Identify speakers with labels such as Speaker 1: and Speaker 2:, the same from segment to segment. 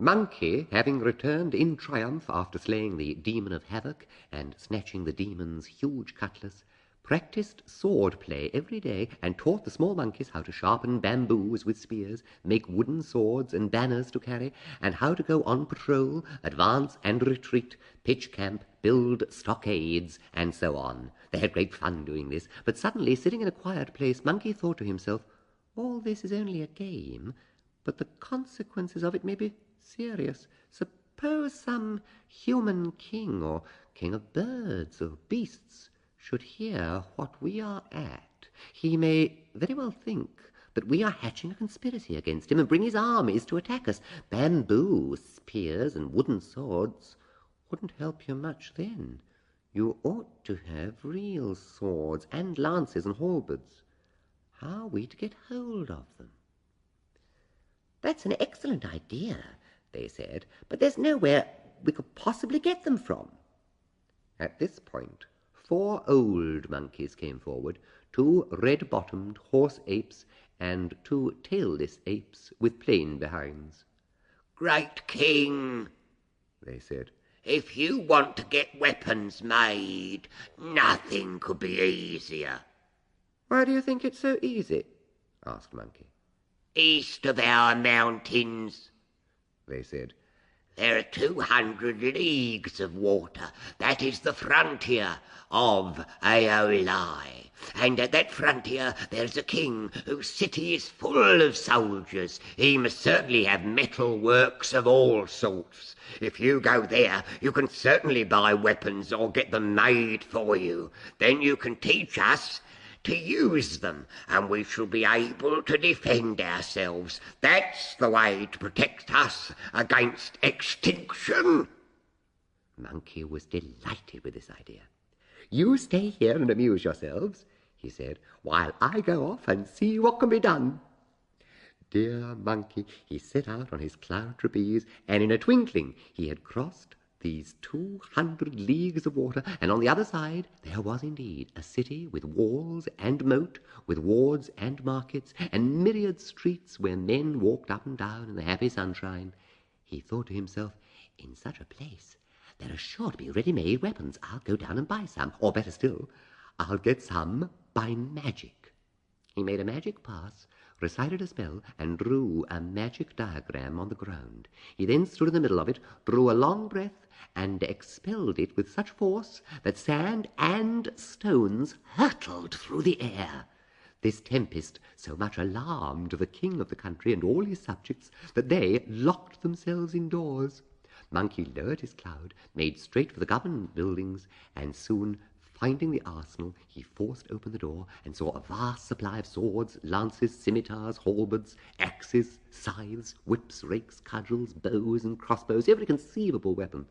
Speaker 1: Monkey, having returned in triumph after slaying the demon of havoc and snatching the demon's huge cutlass, practised sword-play every day and taught the small monkeys how to sharpen bamboos with spears, make wooden swords and banners to carry, and how to go on patrol, advance and retreat, pitch camp, build stockades, and so on. They had great fun doing this, but suddenly, sitting in a quiet place, Monkey thought to himself, all this is only a game, but the consequences of it may be serious. Suppose some human king or king of birds or beasts should hear what we are at. He may very well think that we are hatching a conspiracy against him and bring his armies to attack us. Bamboo spears and wooden swords wouldn't help you much then. You ought to have real swords and lances and halberds. How are we to get hold of them? That's an excellent idea, they said, but there's nowhere we could possibly get them from. At this point, 4 old monkeys came forward, 2 red-bottomed horse apes and 2 tailless apes with plain behinds.
Speaker 2: Great King, they said, if you want to get weapons made, nothing could be easier.
Speaker 1: Why do you think it's so easy? Asked Monkey.
Speaker 2: East of our mountains, they said, there are 200 leagues of water. That is the frontier of Aeoli. And at that frontier there's a king whose city is full of soldiers. He must certainly have metal works of all sorts. If you go there, you can certainly buy weapons or get them made for you. Then you can teach us to use them, and we shall be able to defend ourselves. That's the way to protect us against extinction.
Speaker 1: Monkey was delighted with this idea. You stay here and amuse yourselves, he said, while I go off and see what can be done. Dear Monkey, he set out on his cloud trapeze, and in a twinkling he had crossed these 200 leagues of water, and on the other side there was indeed a city with walls and moat, with wards and markets, and myriad streets where men walked up and down in the happy sunshine. He thought to himself, in such a place there are sure to be ready-made weapons. I'll go down and buy some, or better still, I'll get some by magic. He made a magic pass, recited a spell, and drew a magic diagram on the ground. He then stood in the middle of it, drew a long breath, and expelled it with such force that sand and stones hurtled through the air. This tempest so much alarmed the king of the country and all his subjects that they locked themselves indoors. Monkey lowered his cloud, made straight for the government buildings, and soon, finding the arsenal, he forced open the door and saw a vast supply of swords, lances, scimitars, halberds, axes, scythes, whips, rakes, cudgels, bows and crossbows, every conceivable weapon.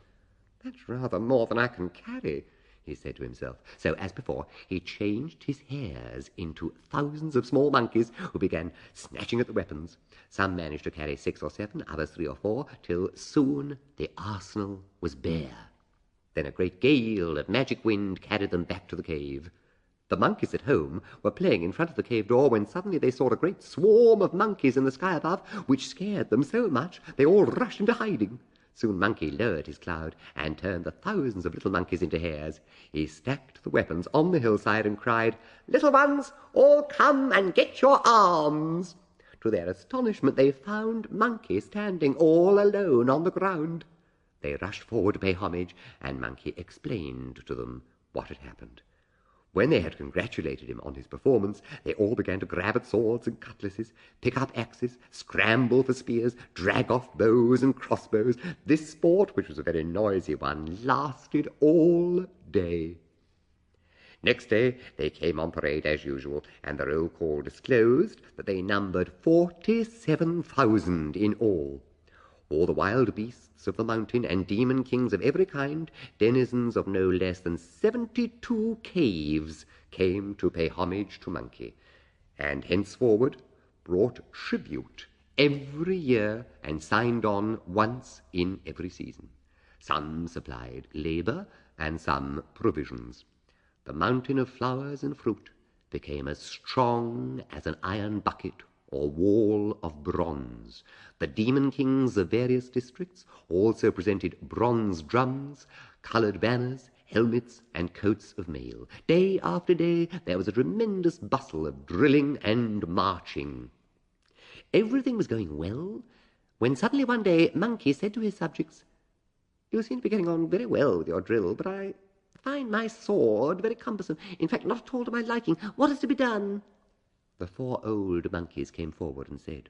Speaker 1: That's rather more than I can carry, he said to himself. So, as before, he changed his hares into thousands of small monkeys who began snatching at the weapons. Some managed to carry 6 or 7, others 3 or 4, till soon the arsenal was bare. Then a great gale of magic wind carried them back to the cave. The monkeys at home were playing in front of the cave door when suddenly they saw a great swarm of monkeys in the sky above, which scared them so much they all rushed into hiding. Soon Monkey lowered his cloud and turned the thousands of little monkeys into hares. He stacked the weapons on the hillside and cried, "Little ones, all come and get your arms!" To their astonishment they found Monkey standing all alone on the ground. They rushed forward to pay homage, and Monkey explained to them what had happened. When they had congratulated him on his performance, they all began to grab at swords and cutlasses, pick up axes, scramble for spears, drag off bows and crossbows. This sport, which was a very noisy one, lasted all day. Next day they came on parade as usual, and the roll call disclosed that they numbered 47,000 in all. All the wild beasts of the mountain and demon kings of every kind, denizens of no less than 72 caves, came to pay homage to Monkey, and henceforward brought tribute every year and signed on once in every season. Some supplied labour and some provisions. The mountain of flowers and fruit became as strong as an iron bucket or wall of bronze. The demon kings of various districts also presented bronze drums, coloured banners, helmets, and coats of mail. Day after day there was a tremendous bustle of drilling and marching. Everything was going well, when suddenly one day Monkey said to his subjects, "You seem to be getting on very well with your drill, but I find my sword very cumbersome, in fact not at all to my liking. What is to be done?" The 4 old monkeys came forward and said,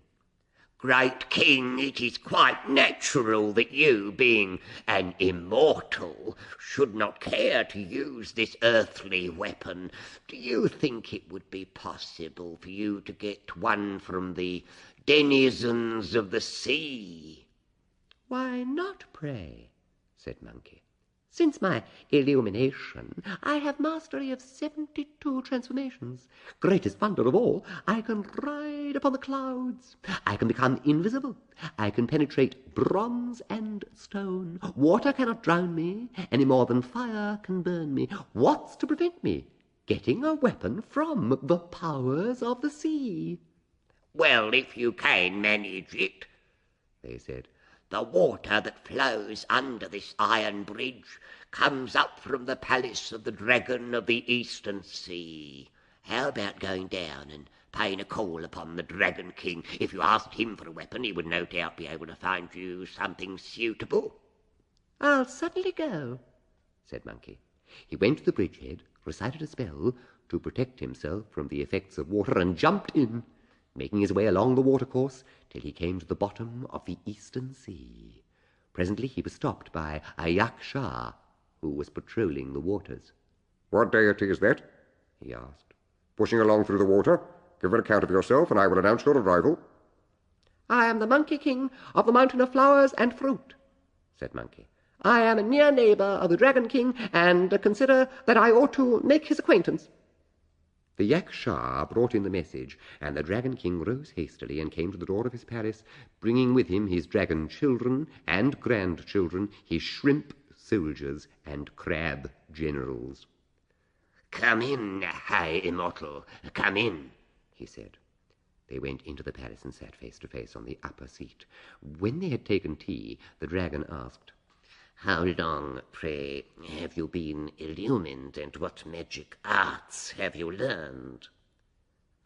Speaker 2: "Great King, it is quite natural that you, being an immortal, should not care to use this earthly weapon. Do you think it would be possible for you to get one from the denizens of the sea?"
Speaker 1: "Why not, pray?" said Monkey. "Since my illumination, I have mastery of 72 transformations. Greatest wonder of all, I can ride upon the clouds. I can become invisible. I can penetrate bronze and stone. Water cannot drown me, any more than fire can burn me. What's to prevent me getting a weapon from the powers of the sea?"
Speaker 2: "Well, if you can manage it," they said, "the water that flows under this iron bridge comes up from the palace of the dragon of the eastern sea. How about going down and paying a call upon the Dragon King? If you asked him for a weapon, he would no doubt be able to find you something suitable."
Speaker 1: "I'll certainly go," said Monkey. He went to the bridgehead, recited a spell to protect himself from the effects of water, and jumped in, making his way along the watercourse till he came to the bottom of the eastern sea. Presently he was stopped by a yaksha, who was patrolling the waters.
Speaker 3: "What deity is that?" he asked. "Pushing along through the water? Give an account of yourself, and I will announce your arrival."
Speaker 1: "I am the Monkey King of the Mountain of Flowers and Fruit," said Monkey. "I am a near neighbour of the Dragon King, and consider that I ought to make his acquaintance." The yaksha brought in the message, and the Dragon King rose hastily and came to the door of his palace, bringing with him his dragon children and grandchildren, his shrimp soldiers and crab generals.
Speaker 2: "Come in, high immortal, come in," he said.
Speaker 1: They went into the palace and sat face to face on the upper seat. When they had taken tea, the dragon asked,
Speaker 2: "How long, pray, have you been illumined, and what magic arts have you learned?"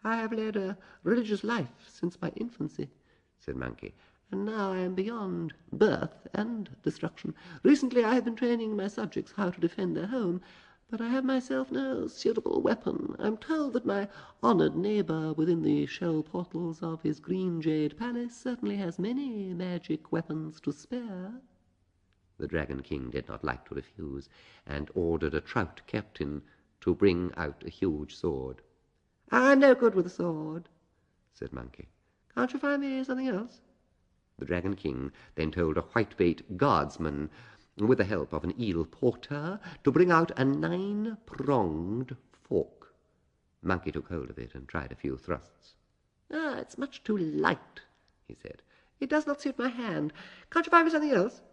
Speaker 1: "I have led a religious life since my infancy," said Monkey, "and now I am beyond birth and destruction. Recently I have been training my subjects how to defend their home, but I have myself no suitable weapon. I am told that my honoured neighbour within the shell portals of his green jade palace certainly has many magic weapons to spare." The Dragon King did not like to refuse, and ordered a trout captain to bring out a huge sword. "I'm no good with a sword," said Monkey. "Can't you find me something else?" The Dragon King then told a whitebait guardsman, with the help of an eel porter, to bring out a 9-pronged fork. Monkey took hold of it and tried a few thrusts. "It's much too light," he said. "It does not suit my hand. Can't you find me something else?"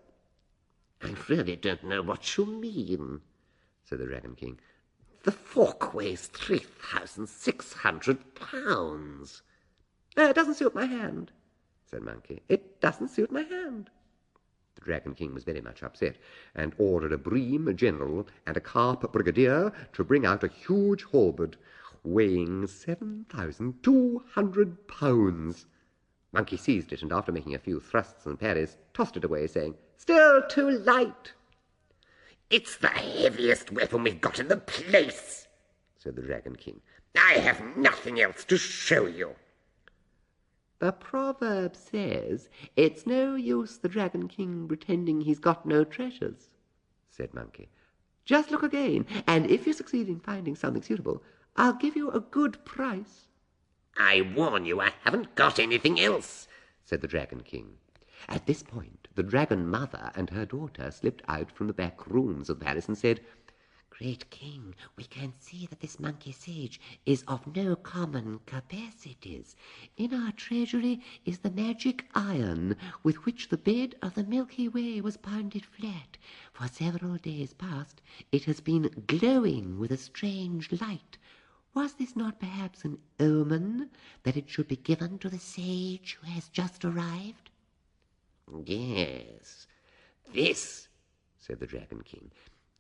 Speaker 2: "I really don't know what you mean," said the Dragon King. "The fork weighs 3,600 pounds.
Speaker 1: "It doesn't suit my hand," said Monkey. "It doesn't suit my hand." The Dragon King was very much upset, and ordered a bream general and a carp brigadier to bring out a huge halberd weighing 7,200 pounds. Monkey seized it, and after making a few thrusts and parries, tossed it away, saying, "Still too light."
Speaker 2: "It's the heaviest weapon we've got in the place," said the Dragon King. "I have nothing else to show you."
Speaker 1: "The proverb says, 'It's no use the Dragon King pretending he's got no treasures,'" said Monkey. "Just look again, and if you succeed in finding something suitable, I'll give you a good price."
Speaker 2: "I warn you, I haven't got anything else,"
Speaker 1: said the Dragon King. At this point, the Dragon Mother and her daughter slipped out from the back rooms of the palace and said, "Great King, we can see that this monkey sage is of no common capacities. In our treasury is the magic iron with which the bed of the Milky Way was pounded flat. For several days past it has been glowing with a strange light. Was this not perhaps an omen that it should be given to the sage who has just arrived?
Speaker 2: Yes, this, said the Dragon King,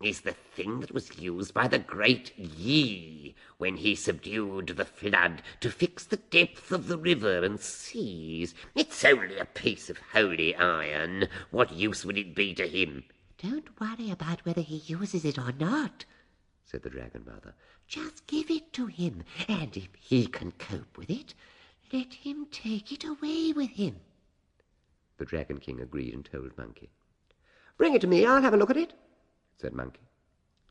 Speaker 2: is the thing that was used by the great Yi when he subdued the flood to fix the depth of the river and seas. It's only a piece of holy iron. What use would it be to him?
Speaker 1: Don't worry about whether he uses it or not, said the Dragon Mother. Just give it to him, and if he can cope with it, let him take it away with him. The Dragon King agreed and told Monkey. Bring it to me, I'll have a look at it, said Monkey.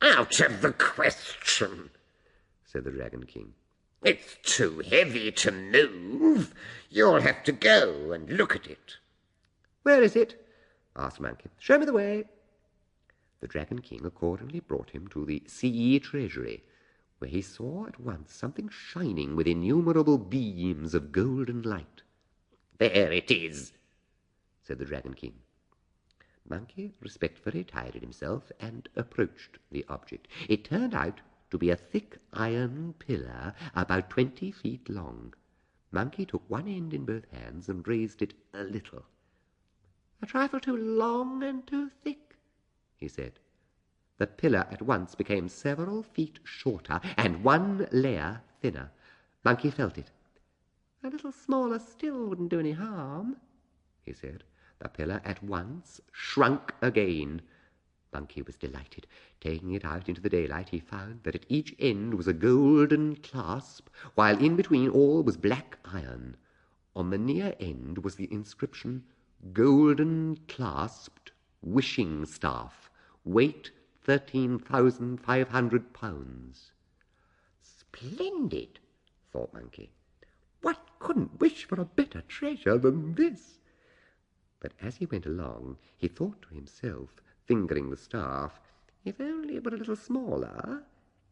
Speaker 2: Out of the question, said the Dragon King. It's too heavy to move. You'll have to go and look at it.
Speaker 1: Where is it? Asked Monkey. Show me the way. The Dragon King accordingly brought him to the sea treasury, where he saw at once something shining with innumerable beams of golden light.
Speaker 2: There it is, said the Dragon King.
Speaker 1: Monkey respectfully tidied himself and approached the object. It turned out to be a thick iron pillar about 20 feet long. Monkey took one end in both hands and raised it a little. "A trifle too long and too thick," he said. The pillar at once became several feet shorter and one layer thinner. Monkey felt it. "A little smaller still wouldn't do any harm," he said. The pillar at once shrunk again. Monkey was delighted. Taking it out into the daylight, he found that at each end was a golden clasp, while in between all was black iron. On the near end was the inscription, "Golden clasped wishing staff, weight 13,500 pounds. "Splendid," thought Monkey. "One couldn't wish for a better treasure than this." But as he went along, he thought to himself, fingering the staff, if only it were a little smaller,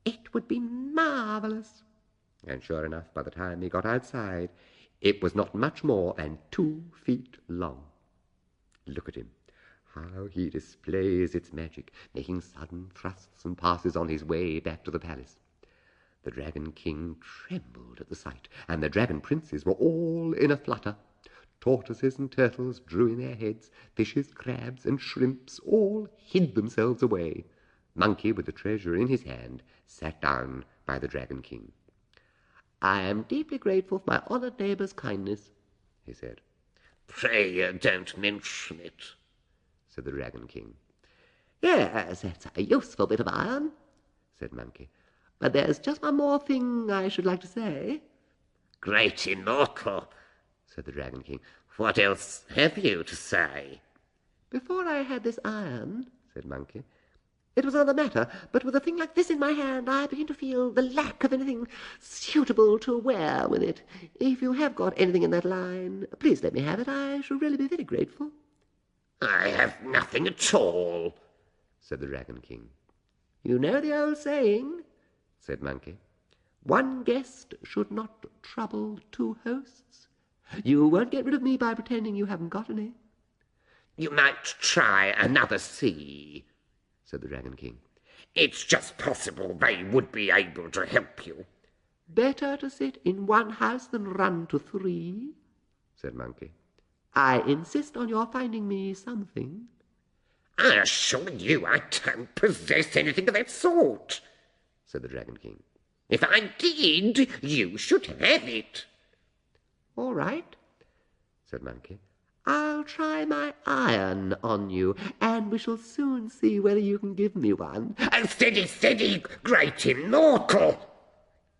Speaker 1: it would be marvellous. And sure enough, by the time he got outside, it was not much more than 2 feet long. Look at him, how he displays its magic, making sudden thrusts and passes on his way back to the palace. The Dragon King trembled at the sight, and the Dragon Princes were all in a flutter. Tortoises and turtles drew in their heads, fishes, crabs, and shrimps all hid themselves away. Monkey, with the treasure in his hand, sat down by the Dragon King. "I am deeply grateful for my honoured neighbour's kindness," he said.
Speaker 2: "Pray don't mention it,"
Speaker 1: said the Dragon King. "Yes, that's a useful bit of iron," said Monkey. "But there's just one more thing I should like to say."
Speaker 2: "Great immortal," said the Dragon King, "what else have you to say?"
Speaker 1: "Before I had this iron," said Monkey, "it was another matter, but with a thing like this in my hand, I begin to feel the lack of anything suitable to wear with it. If you have got anything in that line, please let me have it. I shall really be very grateful."
Speaker 2: "I have nothing at all,"
Speaker 1: said the Dragon King. "You know the old saying," said Monkey, "one guest should not trouble 2 hosts. You won't get rid of me by pretending you haven't got any."
Speaker 2: "You might try another sea,"
Speaker 1: said the Dragon King.
Speaker 2: "It's just possible they would be able to help you."
Speaker 1: "Better to sit in one house than run to 3, said Monkey. "I insist on your finding me something."
Speaker 2: "I assure you I don't possess anything of that sort," said the Dragon King. "If I did, you should have it."
Speaker 1: "All right," said Monkey. "I'll try my iron on you, and we shall soon see whether you can give me one."
Speaker 2: "Oh, steady, steady, great immortal,"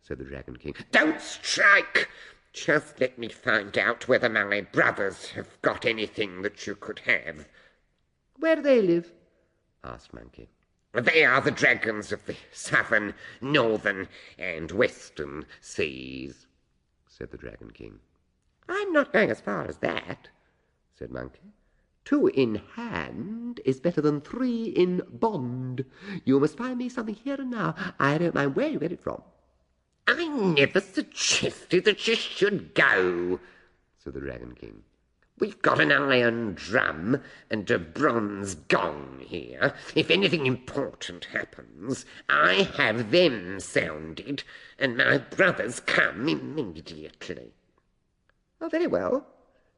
Speaker 1: said the Dragon King.
Speaker 2: "Don't strike. Just let me find out whether my brothers have got anything that you could have."
Speaker 1: "Where do they live?" asked Monkey.
Speaker 2: "They are the dragons of the southern, northern, and western seas," said the Dragon King.
Speaker 1: "I'm not going as far as that," said Monkey. 2 in hand is better than 3 in bond. You must find me something here and now. I don't mind where you get it from."
Speaker 2: "I never suggested that you should go,"
Speaker 1: said the Dragon King.
Speaker 2: We've got an iron drum and a bronze gong here. If anything important happens, I have them sounded, and my brothers come immediately."
Speaker 1: "Oh, very well,"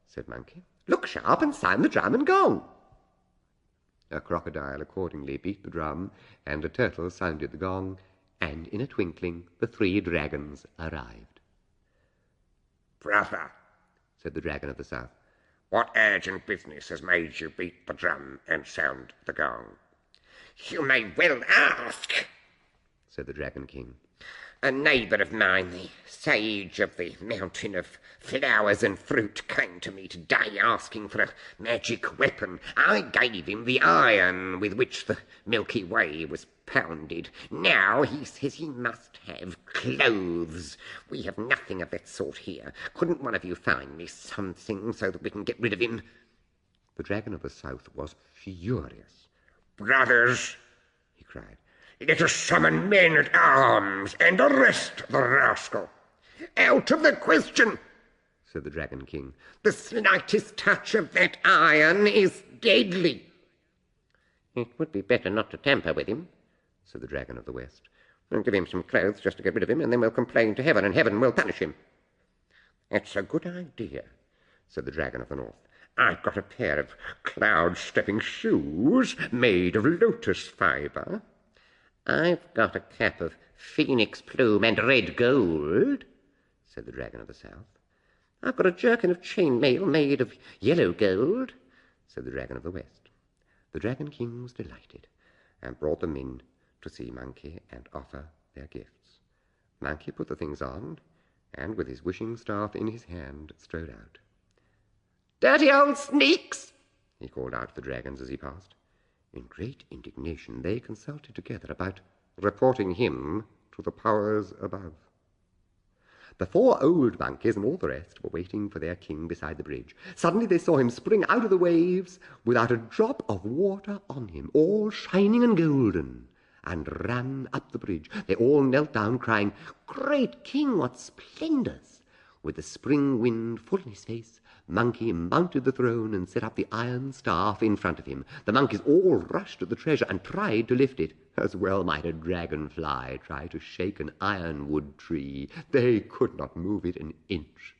Speaker 1: said Monkey. "Look sharp and sound the drum and gong." A crocodile accordingly beat the drum, and a turtle sounded the gong, and in a twinkling the 3 dragons arrived.
Speaker 2: "Brother,"
Speaker 1: said the dragon of the south,
Speaker 2: "what urgent business has made you beat the drum and sound the gong?" "You may well ask,"
Speaker 1: said the Dragon King.
Speaker 2: "A neighbour of mine, the sage of the mountain of flowers and fruit, came to me today asking for a magic weapon. I gave him the iron with which the Milky Way was pounded. Now he says he must have clothes. We have nothing of that sort here. Couldn't one of you find me something so that we can get rid of him?"
Speaker 1: The dragon of the south was furious.
Speaker 2: "Brothers," he cried, "let us summon men at arms and arrest the rascal." "Out of the question,"
Speaker 1: said the Dragon King.
Speaker 2: "The slightest touch of that iron is deadly." "It would be better not to tamper with him," said the Dragon of the West. "We'll give him some clothes just to get rid of him, and then we'll complain to heaven, and heaven will punish him." "That's a good idea," said the Dragon of the North. "I've got a pair of cloud-stepping shoes made of lotus fibre." "I've got a cap of phoenix plume and red gold," said the Dragon of the South. "I've got a jerkin of chain mail made of yellow gold," said the Dragon of the West. The Dragon King was delighted, and brought them in to see Monkey and offer their gifts. Monkey put the things on, and with his wishing staff in his hand strode out. "Dirty old sneaks!" he called out to the dragons as he passed. In great indignation they consulted together about reporting him to the powers above. The 4 old monkeys and all the rest were waiting for their king beside the bridge. Suddenly they saw him spring out of the waves without a drop of water on him, all shining and golden, and ran up the bridge. They all knelt down, crying, "Great king, what splendors!" With the spring wind full in his face, Monkey mounted the throne and set up the iron staff in front of him. The monkeys all rushed at the treasure and tried to lift it. As well might a dragonfly try to shake an ironwood tree. They could not move it an inch.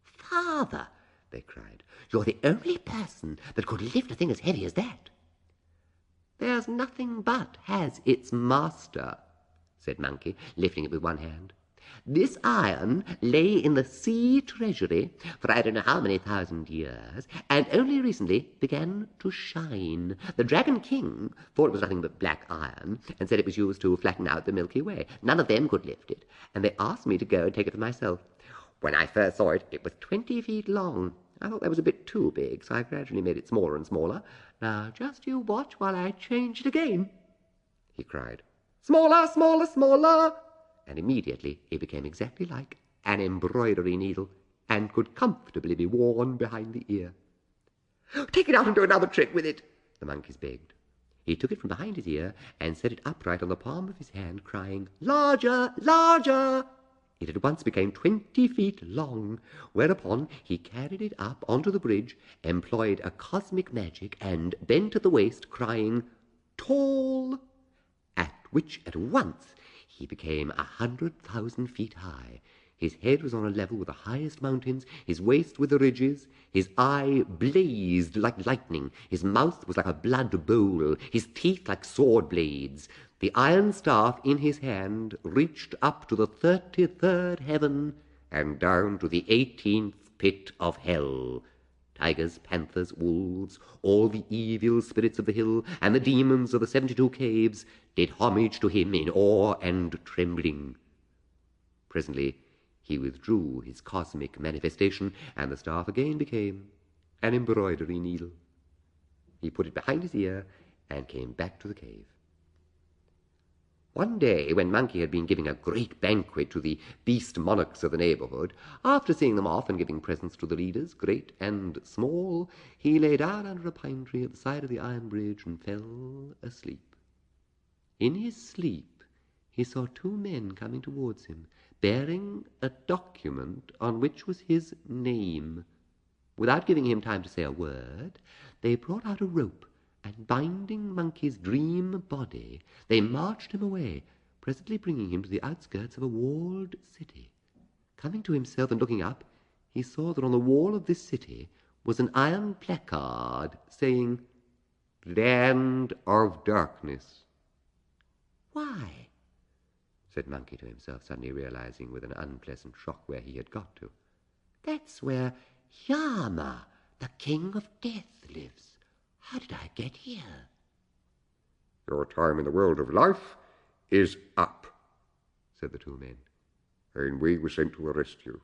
Speaker 2: "Father," they cried, "you're the only person that could lift a thing as heavy as that." "There's nothing but has its master," said Monkey, lifting it with one hand. "This iron lay in the sea treasury for I don't know how many thousand years, and only recently began to shine. The Dragon King thought it was nothing but black iron, and said it was used to flatten out the Milky Way. None of them could lift it, and they asked me to go and take it for myself. When I first saw it, it was 20 feet long. I thought that was a bit too big, so I gradually made it smaller and smaller. Now just you watch while I change it again," he cried. "Smaller, smaller, smaller!" And immediately it became exactly like an embroidery needle, and could comfortably be worn behind the ear. "Take it out and do another trick with it," the monkeys begged. He took it from behind his ear and set it upright on the palm of his hand, crying, "Larger, larger!" It at once became 20 feet long, whereupon he carried it up onto the bridge, employed a cosmic magic, and bent at the waist, crying, "Tall!" At which at once he became 100,000 feet high. His head was on a level with the highest mountains, his waist with the ridges, his eye blazed like lightning, his mouth was like a blood bowl, his teeth like sword blades. The iron staff in his hand reached up to the 33rd heaven and down to the 18th pit of hell. Tigers, panthers, wolves, all the evil spirits of the hill, and the demons of the 72 caves did homage to him in awe and trembling. Presently he withdrew his cosmic manifestation, and the staff again became an embroidery needle. He put it behind his ear and came back to the cave. One day, when Monkey had been giving a great banquet to the beast monarchs of the neighborhood, after seeing them off and giving presents to the leaders, great and small, he lay down under a pine tree at the side of the iron bridge and fell asleep. In his sleep he saw 2 men coming towards him, bearing a document on which was his name.
Speaker 1: Without giving him time to say a word, they brought out a rope, and binding Monkey's dream body, they marched him away, presently bringing him to the outskirts of a walled city. Coming to himself and looking up, he saw that on the wall of this city was an iron placard saying, "Land of Darkness." "Why?" said Monkey to himself, suddenly realizing with an unpleasant shock where he had got to. "That's where Yama, the King of Death, lives. How did I get here?"
Speaker 3: "Your time in the world of life is up," said the two men, "and we were sent to arrest you."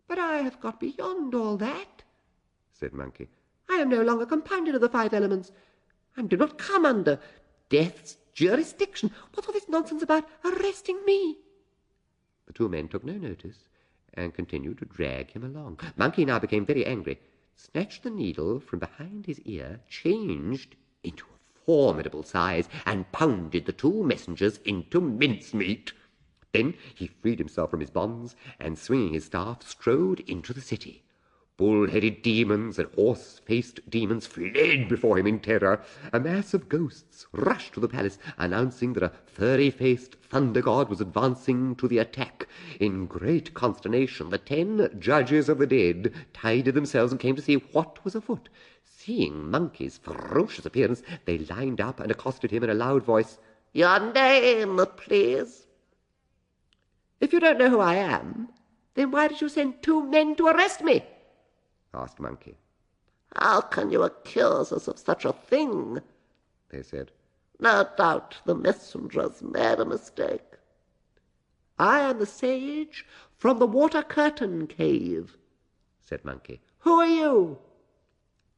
Speaker 1: "But I have got beyond all that," said Monkey. "I am no longer compounded of the 5 elements, and do not come under Death's jurisdiction. What's all this nonsense about arresting me?" The two men took no notice, and continued to drag him along. Monkey now became very angry, snatched the needle from behind his ear, changed into a formidable size, and pounded the two messengers into mincemeat. Then he freed himself from his bonds, and swinging his staff, strode into the city. Bull-headed demons and horse-faced demons fled before him in terror. A mass of ghosts rushed to the palace, announcing that a furry-faced thunder god was advancing to the attack. In great consternation, the 10 judges of the dead tidied themselves and came to see what was afoot. Seeing Monkey's ferocious appearance, they lined up and accosted him in a loud voice. "Your name, please?" "If you don't know who I am, then why did you send 2 men to arrest me?" asked Monkey. "How can you accuse us of such a thing?" they said. "No doubt the messengers made a mistake." "I am the sage from the Water Curtain Cave," said Monkey. "Who are you?"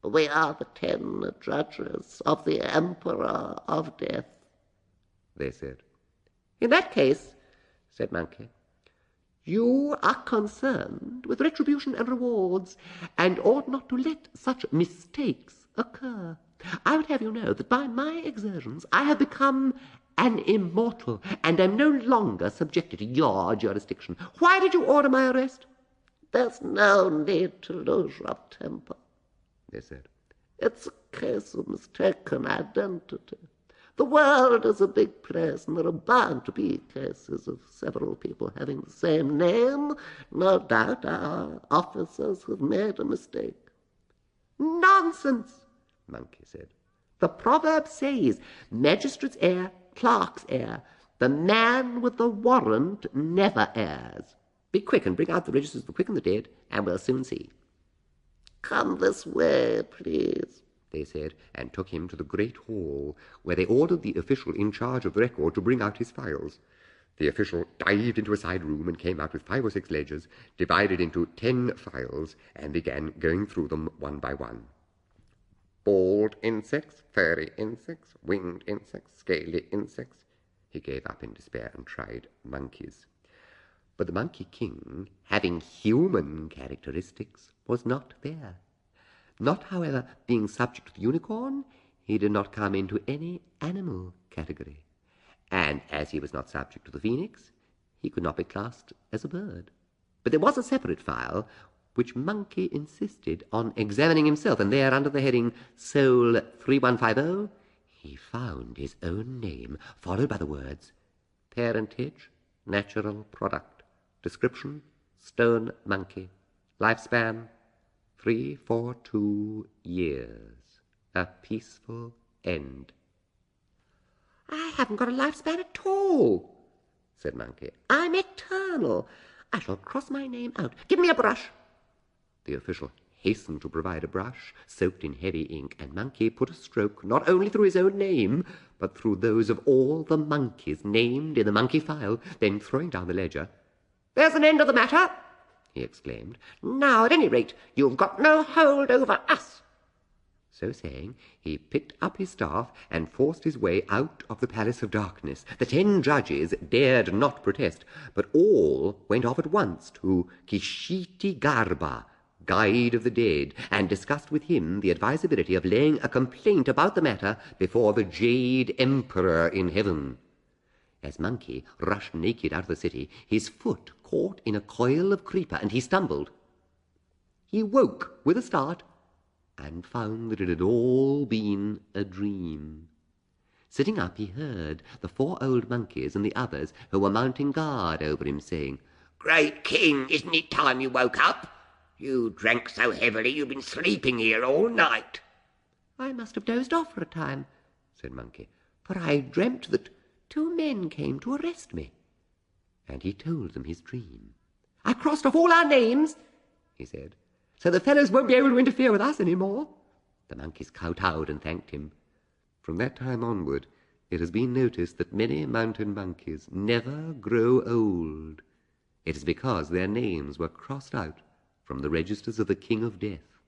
Speaker 1: "We are the 10 judges of the Emperor of Death," they said. "In that case," said Monkey, "you are concerned with retribution and rewards, and ought not to let such mistakes occur. I would have you know that by my exertions I have become an immortal, and am no longer subjected to your jurisdiction. Why did you order my arrest?" "There's no need to lose your temper," they said. "It's a case of mistaken identity. The world is a big place, and there are bound to be cases of several people having the same name. No doubt our officers have made a mistake." "Nonsense," Monkey said. "The proverb says, 'Magistrate's heir, clerk's heir. The man with the warrant never errs.' Be quick and bring out the registers of the quick and the dead, and we'll soon see." "Come this way, please," they said, and took him to the great hall, where they ordered the official in charge of the record to bring out his files. The official dived into a side room and came out with 5 or 6 ledgers, divided into 10 files, and began going through them one by one. "Bald insects, furry insects, winged insects, scaly insects." He gave up in despair and tried monkeys. But the Monkey King, having human characteristics, was not there. Not, however, being subject to the unicorn, he did not come into any animal category. And as he was not subject to the phoenix, he could not be classed as a bird. But there was a separate file, which Monkey insisted on examining himself, and there, under the heading Soul 3150, he found his own name, followed by the words parentage, natural product, description, stone monkey, lifespan 342 years. A peaceful end. "I haven't got a lifespan at all," said Monkey. "I'm eternal. I shall cross my name out. Give me a brush." The official hastened to provide a brush soaked in heavy ink, and Monkey put a stroke not only through his own name, but through those of all the monkeys named in the monkey file. Then, throwing down the ledger, "There's an end of the matter," he exclaimed. "Now, at any rate, you've got no hold over us." So saying, he picked up his staff and forced his way out of the Palace of Darkness. The 10 judges dared not protest, but all went off at once to Kishiti Garba, guide of the dead, and discussed with him the advisability of laying a complaint about the matter before the Jade Emperor in heaven. As Monkey rushed naked out of the city, his foot caught in a coil of creeper, and he stumbled. he woke with a start and found that it had all been a dream. Sitting up, he heard the 4 old monkeys and the others who were mounting guard over him saying,
Speaker 2: "Great King, isn't it time you woke up? You drank so heavily you've been sleeping here all night."
Speaker 1: "I must have dozed off for a time," said Monkey, "for I dreamt that 2 men came to arrest me." And he told them his dream. "I crossed off all our names," he said, "so the fellows won't be able to interfere with us any more." The monkeys kowtowed and thanked him. From that time onward, it has been noticed that many mountain monkeys never grow old. It is because their names were crossed out from the registers of the King of Death.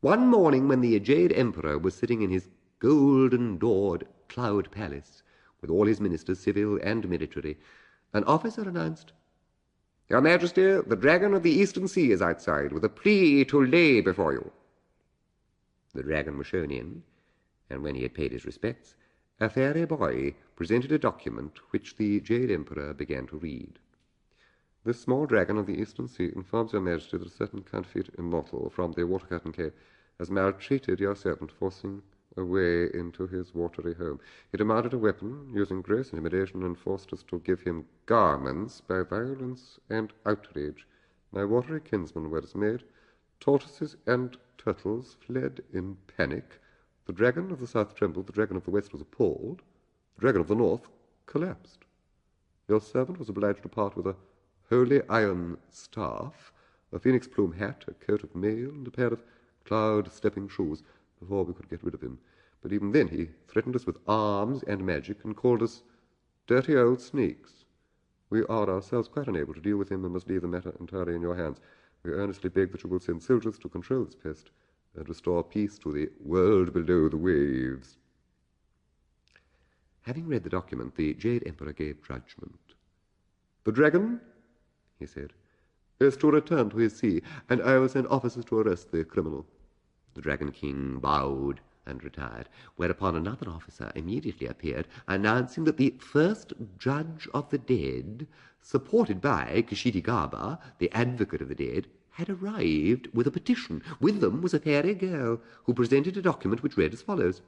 Speaker 1: One morning, when the Jade Emperor was sitting in his golden-doored cloud palace, with all his ministers, civil and military, an officer announced, "Your Majesty, the dragon of the Eastern Sea is outside, with a plea to lay before you." The dragon was shown in, and when he had paid his respects, a fairy boy presented a document which the Jade Emperor began to read. "This small dragon of the Eastern Sea informs your Majesty that a certain counterfeit immortal from the water-curtain cave has maltreated your servant, forcing a way into his watery home. He demanded a weapon, using gross intimidation, and forced us to give him garments by violence and outrage. My watery kinsmen were dismayed. Tortoises and turtles fled in panic. The dragon of the south trembled, the dragon of the west was appalled, the dragon of the north collapsed. Your servant was obliged to part with a holy iron staff, a phoenix plume hat, a coat of mail, and a pair of cloud-stepping shoes before we could get rid of him. But even then he threatened us with arms and magic and called us dirty old snakes. We are ourselves quite unable to deal with him and must leave the matter entirely in your hands. We earnestly beg that you will send soldiers to control this pest and restore peace to the world below the waves." Having read the document, the Jade Emperor gave judgment. "The dragon," he said, "is to return to his sea, and I will send officers to arrest the criminal." The Dragon King bowed and retired, whereupon another officer immediately appeared, announcing that the first judge of the dead, supported by Kshitigaba, the advocate of the dead, had arrived with a petition. With them was a fairy girl, who presented a document which read as follows: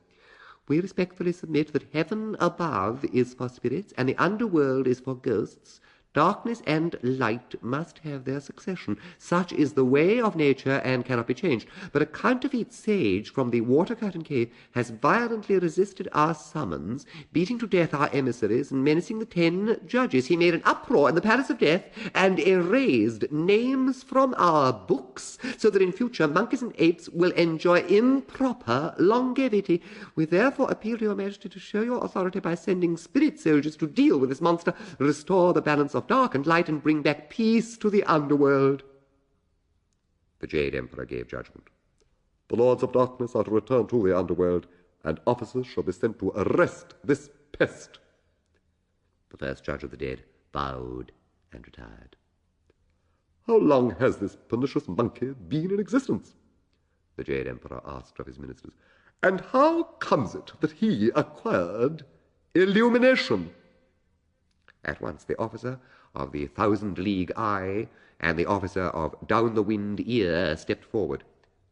Speaker 1: "We respectfully submit that heaven above is for spirits, and the underworld is for ghosts. Darkness and light must have their succession. Such is the way of nature and cannot be changed. But a counterfeit sage from the water-curtain cave has violently resisted our summons, beating to death our emissaries and menacing the 10 judges. He made an uproar in the Palace of Death and erased names from our books, so that in future monkeys and apes will enjoy improper longevity. We therefore appeal to your Majesty to show your authority by sending spirit soldiers to deal with this monster, restore the balance of dark and light, and bring back peace to the underworld." The Jade Emperor gave judgment. "The Lords of Darkness are to return to the underworld, and officers shall be sent to arrest this pest." The first judge of the dead bowed and retired. "How long has this pernicious monkey been in existence?" the Jade Emperor asked of his ministers. "And how comes it that he acquired illumination?" At once the officer of the 1,000-league eye and the officer of down-the-wind ear stepped forward.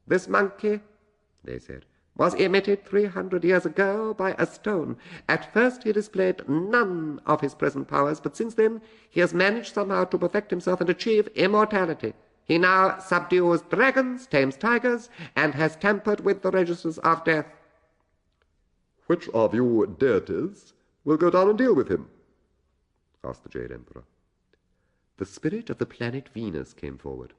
Speaker 1: "This monkey," they said, "was emitted 300 years ago by a stone. At first he displayed none of his present powers, but since then he has managed somehow to perfect himself and achieve immortality. He now subdues dragons, tames tigers, and has tampered with the registers of death." "Which of you deities will go down and deal with him?" asked the Jade Emperor. The spirit of the planet Venus came forward.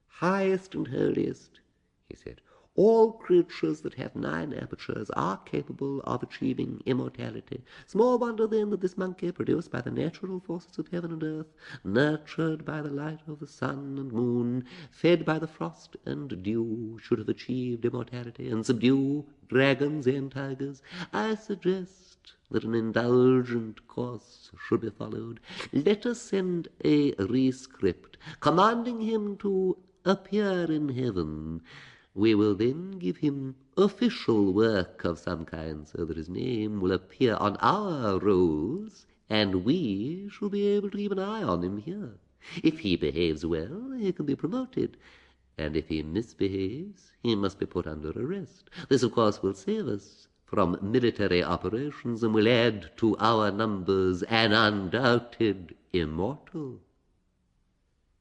Speaker 1: "Highest and holiest," he said, "all creatures that have 9 apertures are capable of achieving immortality. Small wonder, then, that this monkey, produced by the natural forces of heaven and earth, nurtured by the light of the sun and moon, fed by the frost and dew, should have achieved immortality and subdue dragons and tigers. I suggest that an indulgent course should be followed. Let us send a rescript commanding him to appear in heaven. We will then give him official work of some kind, so that his name will appear on our rolls, and we shall be able to keep an eye on him here.
Speaker 4: If he behaves well, he can be promoted, and if he misbehaves, he must be put under arrest. This, of course, will save us from military operations and will add to our numbers an undoubted immortal."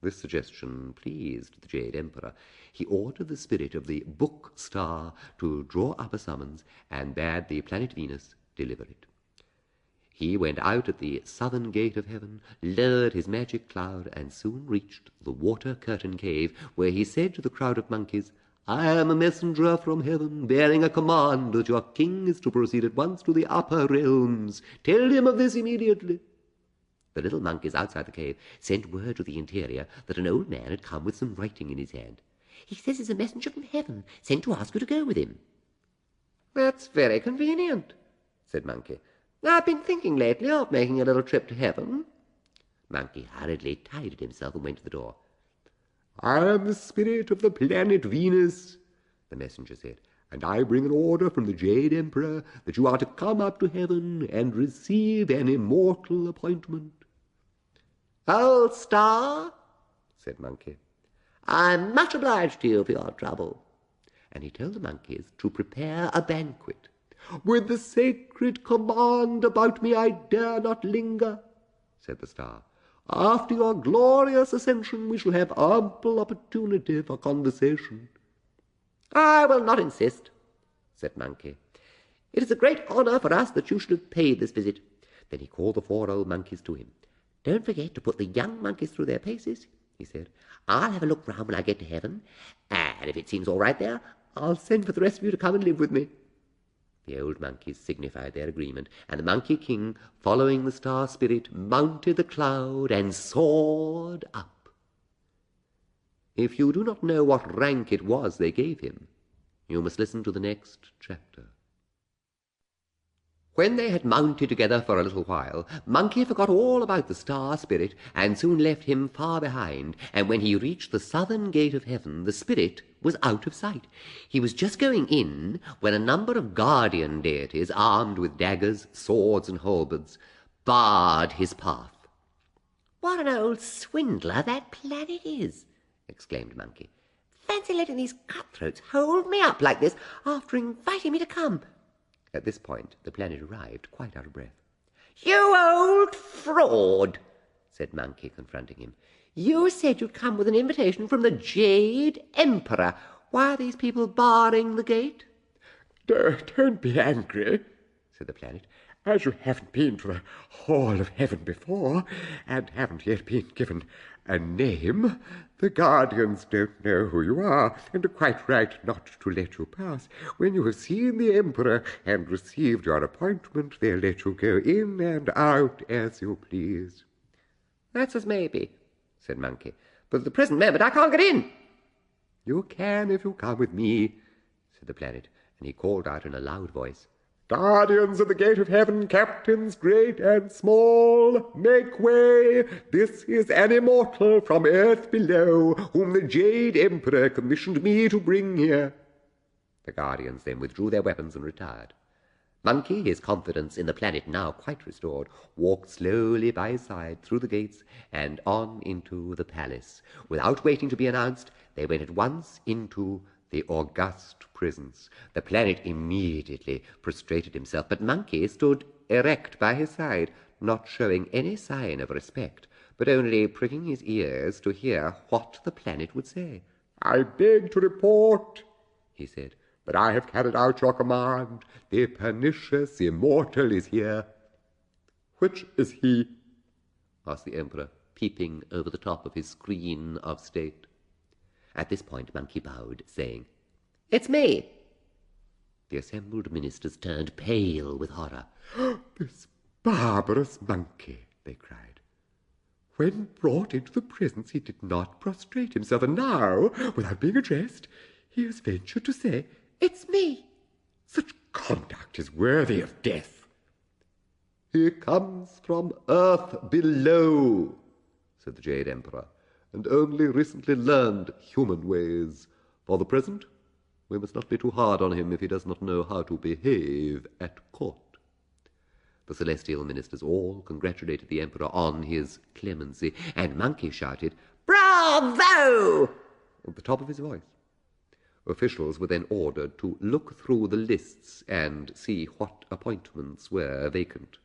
Speaker 1: This suggestion pleased the Jade Emperor. He ordered the spirit of the Book Star to draw up a summons and bade the planet Venus deliver it. He went out at the southern gate of heaven, lowered his magic cloud, and soon reached the water-curtain cave, where he said to the crowd of monkeys, "I am a messenger from heaven, bearing a command that your king is to proceed at once to the upper realms. Tell him of this immediately." The little monkeys outside the cave sent word to the interior that an old man had come with some writing in his hand.
Speaker 4: "He says he's a messenger from heaven, sent to ask you to go with him."
Speaker 1: "That's very convenient," said Monkey. "I've been thinking lately of making a little trip to heaven."
Speaker 4: Monkey hurriedly tidied himself and went to the door.
Speaker 3: "I am the spirit of the planet Venus," the messenger said, "and I bring an order from the Jade Emperor that you are to come up to heaven and receive an immortal appointment."
Speaker 4: "Old Star," said Monkey, "I'm much obliged to you for your trouble." And he told the monkeys to prepare a banquet.
Speaker 3: "With the sacred command about me I dare not linger," said the star. "After your glorious ascension we shall have ample opportunity for conversation."
Speaker 4: "I will not insist," said Monkey. "It is a great honour for us that you should have paid this visit." Then he called the 4 old monkeys to him. "Don't forget to put the young monkeys through their paces," he said. "I'll have a look round when I get to heaven, and if it seems all right there, I'll send for the rest of you to come and live with me." The old monkeys signified their agreement, and the Monkey King, following the star spirit, mounted the cloud and soared up. If you do not know what rank it was they gave him, you must listen to the next chapter. When they had mounted together for a little while, Monkey forgot all about the star spirit and soon left him far behind, and when he reached the southern gate of heaven, the spirit was out of sight. He was just going in when a number of guardian deities, armed with daggers, swords, and halberds, barred his path.
Speaker 2: "What an old swindler that planet is!" exclaimed Monkey. "Fancy letting these cutthroats hold me up like this after inviting me to come."
Speaker 1: At this point the planet arrived, quite out of breath.
Speaker 2: "You old fraud," said Monkey, confronting him. "You said you'd come with an invitation from the Jade Emperor. Why are these people barring the gate?"
Speaker 3: Don't be angry," said the planet. "As you haven't been to the Hall of Heaven before, and haven't yet been given a name, the guardians don't know who you are, and are quite right not to let you pass. When you have seen the Emperor and received your appointment, they'll let you go in and out as you please."
Speaker 1: "That's as may be," said Monkey, "but at the present moment I can't get in."
Speaker 3: "You can if you come with me,"
Speaker 1: said the planet, and he called out in a loud voice,
Speaker 3: "Guardians of the gate of heaven, captains great and small, make way! This is an immortal from earth below, whom the Jade Emperor commissioned me to bring here."
Speaker 1: The guardians then withdrew their weapons and retired. Monkey, his confidence in the planet now quite restored, walked slowly by his side through the gates and on into the palace. Without waiting to be announced, they went at once into the august presence. The planet immediately prostrated himself, but Monkey stood erect by his side, not showing any sign of respect, but only pricking his ears to hear what the planet would say.
Speaker 3: "I beg to report," he said, "that I have carried out your command. The pernicious immortal is here." "Which is he?"
Speaker 1: asked the Emperor, peeping over the top of his screen of state. At this point Monkey bowed, saying, "It's me." The assembled ministers turned pale with horror.
Speaker 3: "This barbarous monkey," they cried. "When brought into the presence he did not prostrate himself, and now, without being addressed, he has ventured to say, 'It's me.' Such conduct is worthy of death."
Speaker 1: "He comes from earth below," said the Jade Emperor, "and only recently learned human ways. For the present, we must not be too hard on him if he does not know how to behave at court."
Speaker 4: The celestial ministers all congratulated the emperor on his clemency, and Monkey shouted, "Bravo!" at the top of his voice. Officials were then ordered to look through the lists and see what appointments were vacant.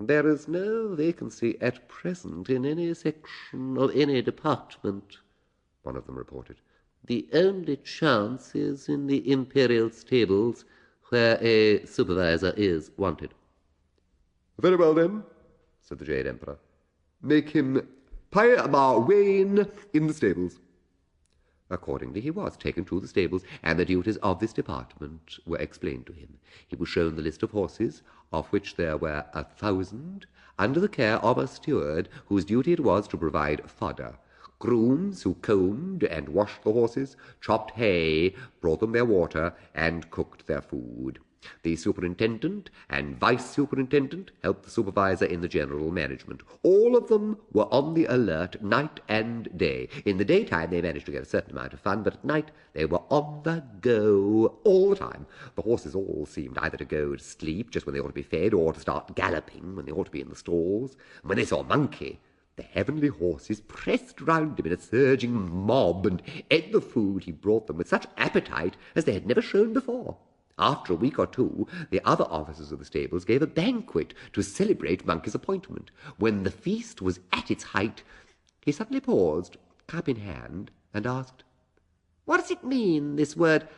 Speaker 4: "There is no vacancy at present in any section of any department," one of them reported. "The only chance is in the imperial stables, where a supervisor is wanted."
Speaker 3: "Very well, then," said the Jade Emperor. "Make him Pai Wayne in the stables."
Speaker 4: Accordingly, he was taken to the stables, and the duties of this department were explained to him. He was shown the list of horses, of which there were 1,000, under the care of a steward whose duty it was to provide fodder, grooms who combed and washed the horses, chopped hay, brought them their water, and cooked their food. The superintendent and vice-superintendent helped the supervisor in the general management. All of them were on the alert night and day. In the daytime they managed to get a certain amount of fun, but at night they were on the go all the time. The horses all seemed either to go to sleep just when they ought to be fed, or to start galloping when they ought to be in the stalls. And when they saw Monkey, the heavenly horses pressed round him in a surging mob and ate the food he brought them with such appetite as they had never shown before. After a week or two, the other officers of the stables gave a banquet to celebrate Monkey's appointment. When the feast was at its height, he suddenly paused, cup in hand, and asked, "What does it mean, this word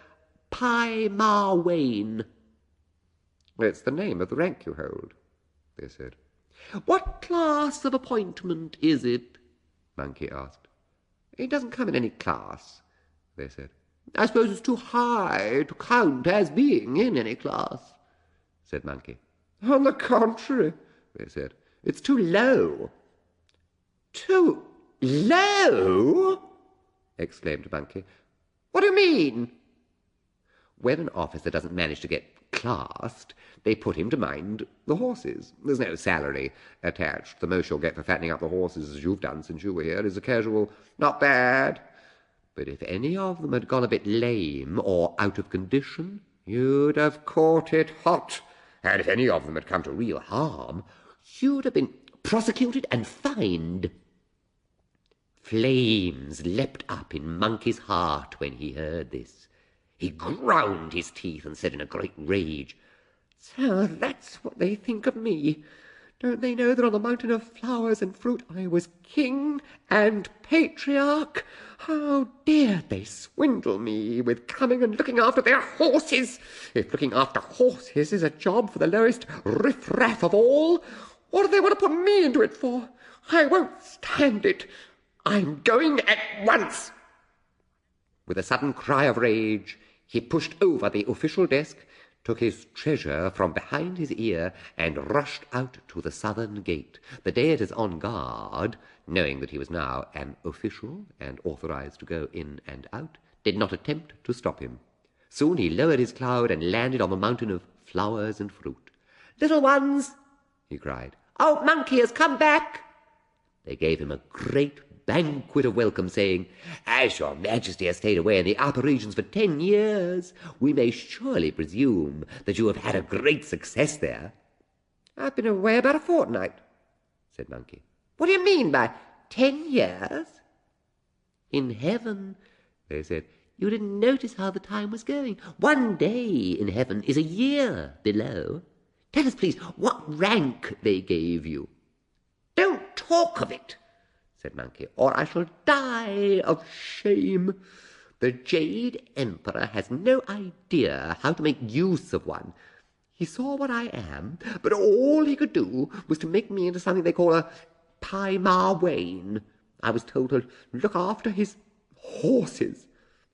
Speaker 4: Pai Ma Wayne?"
Speaker 3: "It's the name of the rank you hold," they said.
Speaker 4: "What class of appointment is it?" Monkey asked.
Speaker 3: "It doesn't come in any class," they said.
Speaker 4: "I suppose it's too high to count as being in any class," said Monkey.
Speaker 3: "On the contrary," they said, "it's too low."
Speaker 4: "Too low?" exclaimed Monkey. "What do you mean?"
Speaker 3: "When an officer doesn't manage to get classed, they put him to mind the horses. There's no salary attached. The most you'll get for fattening up the horses, as you've done since you were here, is a casual 'not bad.' But if any of them had gone a bit lame or out of condition, you'd have caught it hot. And if any of them had come to real harm, you'd have been prosecuted and fined." Flames leapt up in Monkey's heart when he heard this. He ground his teeth and said in a great rage, "So that's what they think of me. Don't they know that on the mountain of flowers and fruit I was king and patriarch? How dared they swindle me with coming and looking after their horses? If looking after horses is a job for the lowest riff-raff of all, what do they want to put me into it for? I won't stand it. I'm going at once." With a sudden cry of rage, he pushed over the official desk, took his treasure from behind his ear, and rushed out to the southern gate. The Deities on guard, knowing that he was now an official and authorized to go in and out, did not attempt to stop him. Soon he lowered his cloud and landed on the mountain of flowers and fruit. "Little ones," he cried, "old Monkey has come back." They gave him a great banquet of welcome, saying, "As your Majesty has stayed away in the upper regions for 10 years, we may surely presume that you have had a great success there." "I've been away about a fortnight," said Monkey. "What do you mean by 10 years? "In heaven," they said, "you didn't notice how the time was going. 1 day in heaven is a year below. Tell us, please, what rank they gave you." "Don't talk of it," said Monkey, "or I shall die of shame. The Jade Emperor has no idea how to make use of one. He saw what I am, but all he could do was to make me into something they call a Pai Ma Wayne. I was told to look after his horses.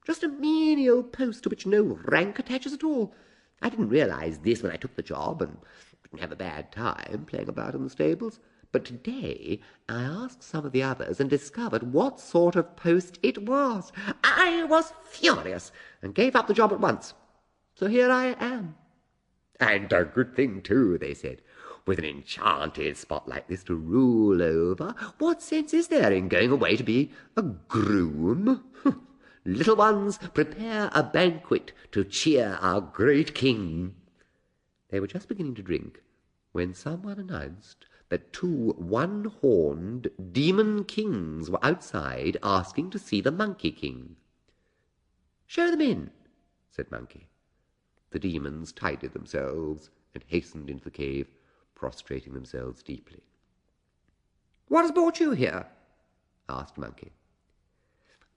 Speaker 3: Just a menial post to which no rank attaches at all. I didn't realize this when I took the job, and didn't have a bad time playing about in the stables. But today I asked some of the others and discovered what sort of post it was. I was furious and gave up the job at once. So here I am." "And a good thing, too," they said. "With an enchanted spot like this to rule over, what sense is there in going away to be a groom? Little ones, prepare a banquet to cheer our great king."
Speaker 1: They were just beginning to drink when someone announced that 2 one-horned demon kings were outside asking to see the Monkey King. "Show them in," said Monkey. The demons tidied themselves and hastened into the cave, prostrating themselves deeply. "What has brought you here?" asked Monkey.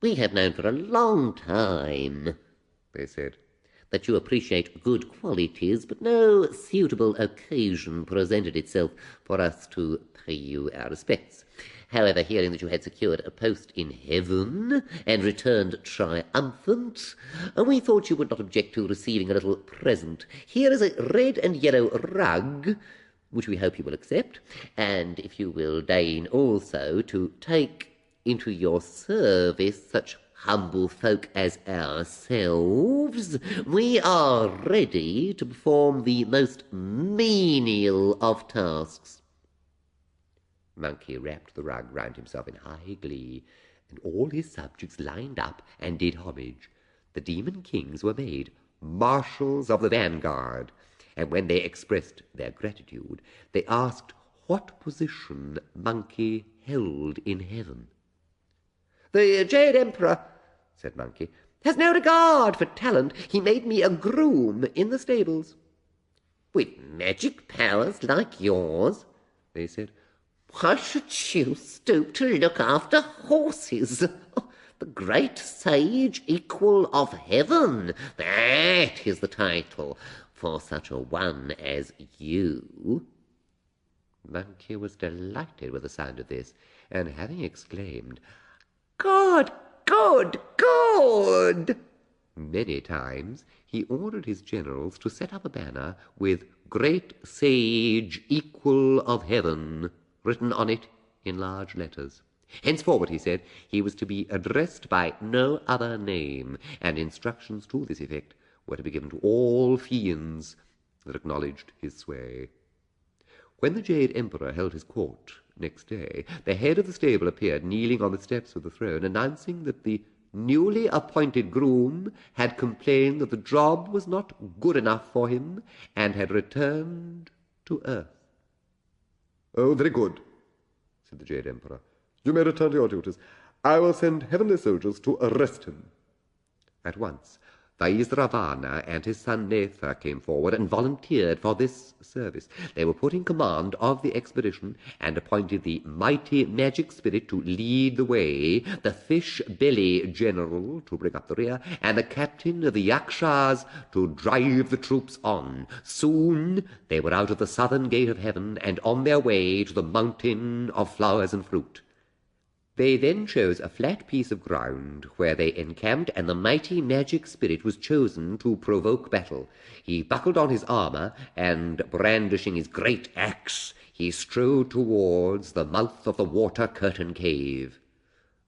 Speaker 4: "We have known for a long time," they said, "that you appreciate good qualities, but no suitable occasion presented itself for us to pay you our respects. However, hearing that you had secured a post in heaven and returned triumphant, we thought you would not object to receiving a little present. Here is a red and yellow rug, which we hope you will accept, and if you will deign also to take into your service such humble folk as ourselves, we are ready to perform the most menial of tasks."
Speaker 1: Monkey wrapped the rug round himself in high glee, and all his subjects lined up and did homage. The demon kings were made marshals of the vanguard, and when they expressed their gratitude, they asked what position Monkey held in heaven. "The Jade Emperor," said Monkey, "has no regard for talent. He made me a groom in the stables."
Speaker 4: "With magic powers like yours," they said, "why should you stoop to look after horses? The great sage equal of heaven, that is the title for such a one as you."
Speaker 1: Monkey was delighted with the sound of this, and having exclaimed, "Good, good, good!" many times, he ordered his generals to set up a banner with "Great Sage Equal of Heaven" written on it in large letters. Henceforward, he said, he was to be addressed by no other name, and instructions to this effect were to be given to all fiends that acknowledged his sway. When the Jade Emperor held his court next day, the head of the stable appeared kneeling on the steps of the throne, announcing that the newly appointed groom had complained that the job was not good enough for him and had returned to earth.
Speaker 3: "Oh, very good," said the Jade Emperor. "You may return to your duties. I will send heavenly soldiers to arrest him."
Speaker 1: At once, Vaisravana and his son Netha came forward and volunteered for this service. They were put in command of the expedition and appointed the mighty magic spirit to lead the way, the fish-belly general to bring up the rear, and the captain of the Yakshas to drive the troops on. Soon they were out of the southern gate of heaven and on their way to the mountain of flowers and fruit. They then chose a flat piece of ground where they encamped, and the mighty magic spirit was chosen to provoke battle. He buckled on his armour, and, brandishing his great axe, he strode towards the mouth of the water-curtain cave.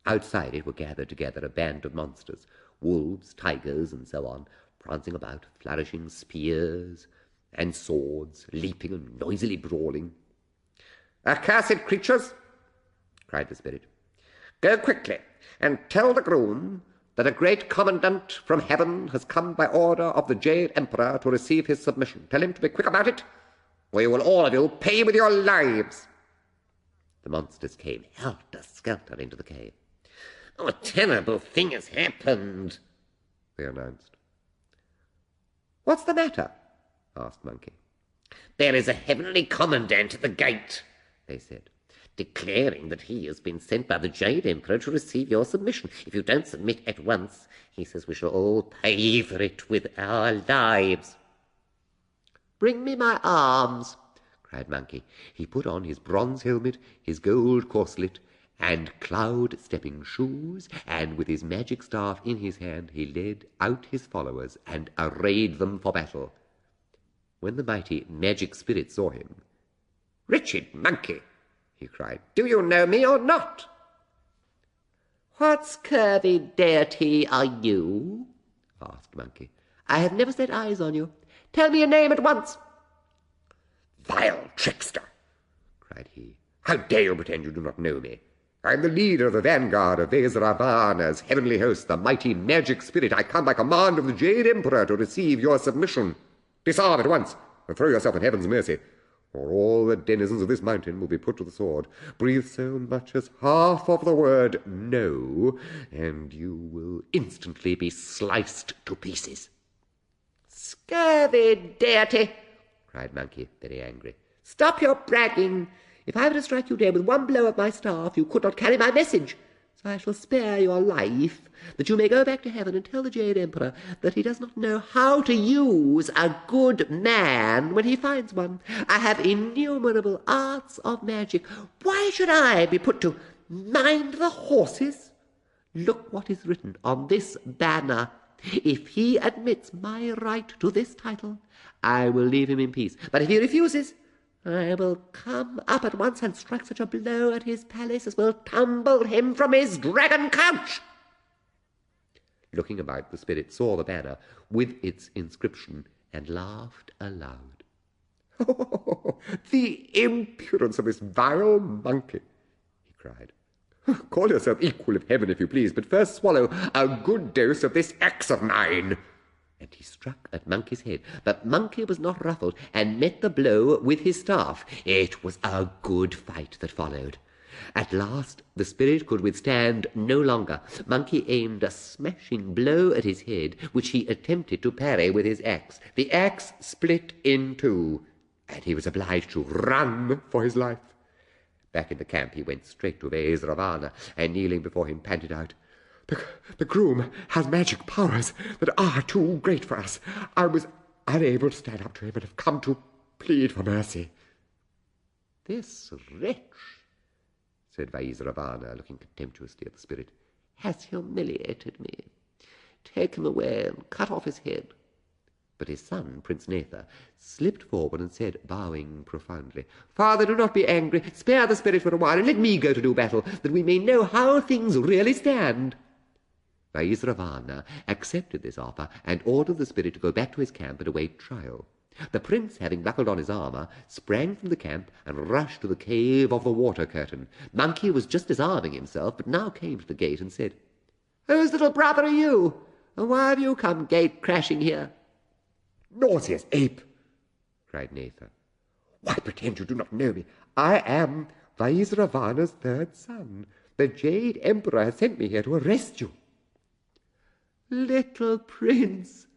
Speaker 1: Outside it were gathered together a band of monsters, wolves, tigers, and so on, prancing about, flourishing spears and swords, leaping and noisily brawling. "Accursed creatures!" cried the spirit. "Go quickly and tell the groom that a great commandant from heaven has come by order of the Jade Emperor to receive his submission. Tell him to be quick about it, or you will all of you pay with your lives." The monsters came helter-skelter into the cave.
Speaker 4: "Oh, a terrible thing has happened,"
Speaker 1: they announced. "What's the matter?" asked Monkey.
Speaker 4: "There is a heavenly commandant at the gate," they said, "declaring that he has been sent by the Jade Emperor to receive your submission. If you don't submit at once, he says we shall all pay for it with our lives." "Bring me my arms," cried Monkey. He put on his bronze helmet, his gold corselet, and cloud-stepping shoes, and with his magic staff in his hand he led out his followers and arrayed them for battle. When the mighty magic spirit saw him, "Wretched monkey," he cried, "do you know me or not?" "What scurvy deity are you?" asked Monkey. "I have never set eyes on you. Tell me your name at once."
Speaker 3: "Vile trickster!" cried he. "How dare you pretend you do not know me? I am the leader of the vanguard of Vaisravana's heavenly host, the mighty magic spirit. I come by command of the Jade Emperor to receive your submission. Disarm at once, and throw yourself on heaven's mercy, or all the denizens of this mountain will be put to the sword. Breathe so much as half of the word no, and you will instantly be sliced to pieces."
Speaker 4: "Scurvy deity!" cried Monkey, very angry. "Stop your bragging. If I were to strike you dead with one blow of my staff, you could not carry my message. So I shall spare your life, that you may go back to heaven and tell the Jade Emperor that he does not know how to use a good man when he finds one. I have innumerable arts of magic. Why should I be put to mind the horses? Look what is written on this banner. If he admits my right to this title, I will leave him in peace. But if he refuses, I will come up at once and strike such a blow at his palace as will tumble him from his dragon couch."
Speaker 1: Looking about, the spirit saw the banner with its inscription and laughed aloud.
Speaker 3: "Oh, the impudence of this vile monkey!" he cried. "Call yourself equal of heaven if you please, but first swallow a good dose of this axe of mine."
Speaker 1: And he struck at Monkey's head, but Monkey was not ruffled, and met the blow with his staff. It was a good fight that followed. At last the spirit could withstand no longer. Monkey aimed a smashing blow at his head, which he attempted to parry with his axe. The axe split in two, and he was obliged to run for his life. Back in the camp he went straight to Vaisravana, and kneeling before him panted out, The groom has magic powers that are too great for us. I was unable to stand up to him and have come to plead for mercy." "This wretch," said Vaisravana, looking contemptuously at the spirit, "has humiliated me. Take him away and cut off his head." But his son, Prince Netha, slipped forward and said, bowing profoundly, "Father, do not be angry. Spare the spirit for a while, and let me go to do battle, that we may know how things really stand." Vaisravana accepted this offer and ordered the spirit to go back to his camp and await trial. The prince, having buckled on his armour, sprang from the camp and rushed to the cave of the water curtain. Monkey was just disarming himself, but now came to the gate and said, "Whose little brother are you? And why have you come gate crashing here?"
Speaker 3: "Nauseous ape!" cried Netha. "Why pretend you do not know me? I am Vaisravana's third son. The Jade Emperor has sent me here to arrest you."
Speaker 4: "Little prince,"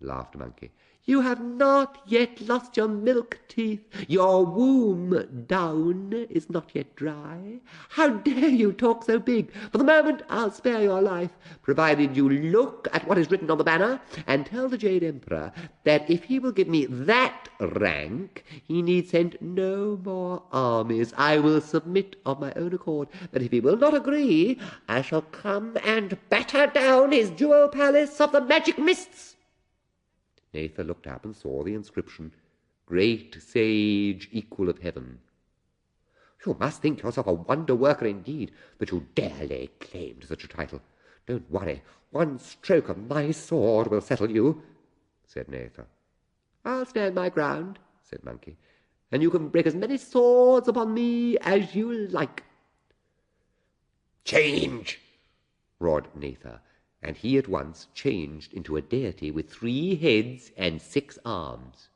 Speaker 4: laughed Monkey, "you have not yet lost your milk teeth. Your womb down is not yet dry. How dare you talk so big? For the moment I'll spare your life, provided you look at what is written on the banner and tell the Jade Emperor that if he will give me that rank, he need send no more armies. I will submit of my own accord, but if he will not agree, I shall come and batter down his jewel palace of the magic mists."
Speaker 1: Netha looked up and saw the inscription, "Great Sage, Equal of Heaven."
Speaker 3: "You must think yourself a wonder-worker indeed, that you dare lay claim to such a title. Don't worry. One stroke of my sword will settle you," said Netha.
Speaker 4: "I'll stand my ground," said Monkey, "and you can break as many swords upon me as you like."
Speaker 2: "Change!"
Speaker 1: roared Netha, and he at once changed into a deity with 3 heads and 6 arms.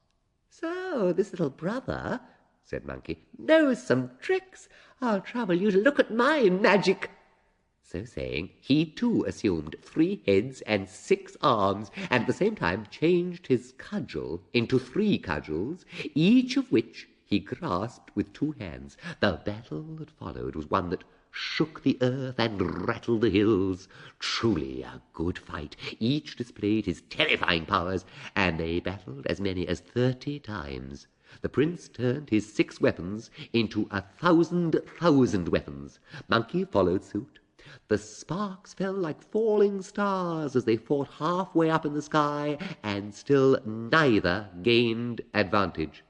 Speaker 4: "So this little brother," said Monkey, "knows some tricks. I'll trouble you to look at my magic."
Speaker 1: So saying, he too assumed 3 heads and 6 arms, and at the same time changed his cudgel into 3 cudgels, each of which he grasped with 2 hands. The battle that followed was one that shook the earth and rattled the hills. Truly a good fight. Each displayed his terrifying powers, and they battled as many as 30 times. The prince turned his 6 weapons into 1,000,000 weapons. Monkey followed suit. The sparks fell like falling stars as they fought halfway up in the sky, and still neither gained advantage.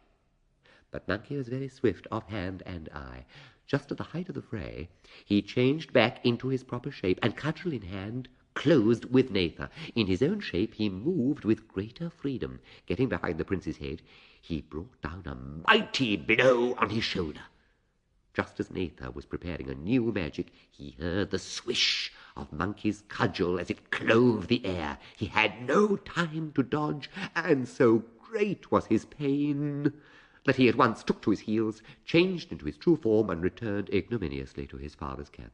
Speaker 1: But Monkey was very swift of hand and eye. Just at the height of the fray, he changed back into his proper shape, and cudgel in hand, closed with Netha. In his own shape he moved with greater freedom. Getting behind the prince's head, he brought down a mighty blow on his shoulder. Just as Netha was preparing a new magic, he heard the swish of Monkey's cudgel as it clove the air. He had no time to dodge, and so great was his pain that he at once took to his heels, changed into his true form, and returned ignominiously to his father's camp.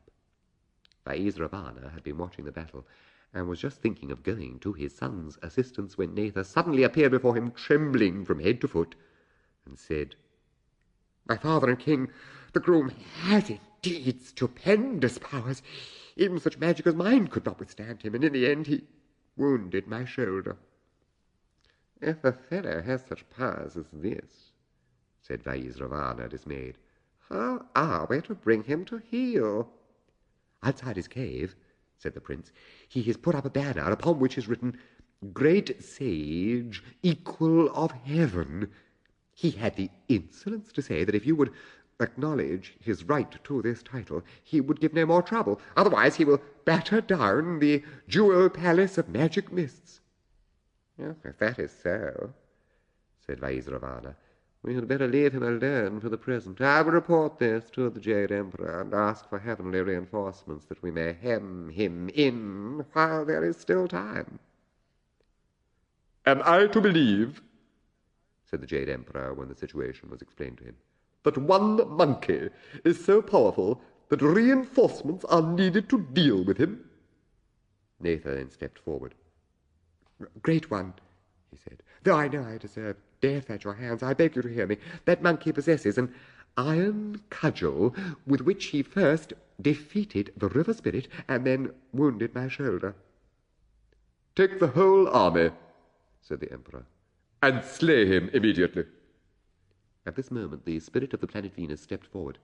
Speaker 1: Vaisravana had been watching the battle, and was just thinking of going to his son's assistance when Netha suddenly appeared before him, trembling from head to foot, and said, "My father and king, the groom has indeed stupendous powers. Even such magic as mine could not withstand him, and in the end he wounded my shoulder." "If a fellow has such powers as this," said Vaisravana, dismayed, "how are we to bring him to heel?" "Outside his cave," said the prince, "he has put up a banner upon which is written, 'Great Sage, Equal of Heaven.' He had the insolence to say that if you would acknowledge his right to this title, he would give no more trouble. Otherwise he will batter down the Jewel Palace of Magic Mists." "If that is so," said Vaisravana, "we had better leave him alone for the present. I will report this to the Jade Emperor and ask for heavenly reinforcements that we may hem him in while there is still time."
Speaker 3: "Am I to believe," said the Jade Emperor when the situation was explained to him, "that one monkey is so powerful that reinforcements are needed to deal with him?"
Speaker 1: Netha then stepped forward.
Speaker 3: "Great one," he said, "though I know I deserve death at your hands, I beg you to hear me. That monkey possesses an iron cudgel with which he first defeated the river spirit and then wounded my shoulder." "Take the whole army," said the emperor, "and slay him immediately."
Speaker 1: At this moment the spirit of the planet Venus stepped forward.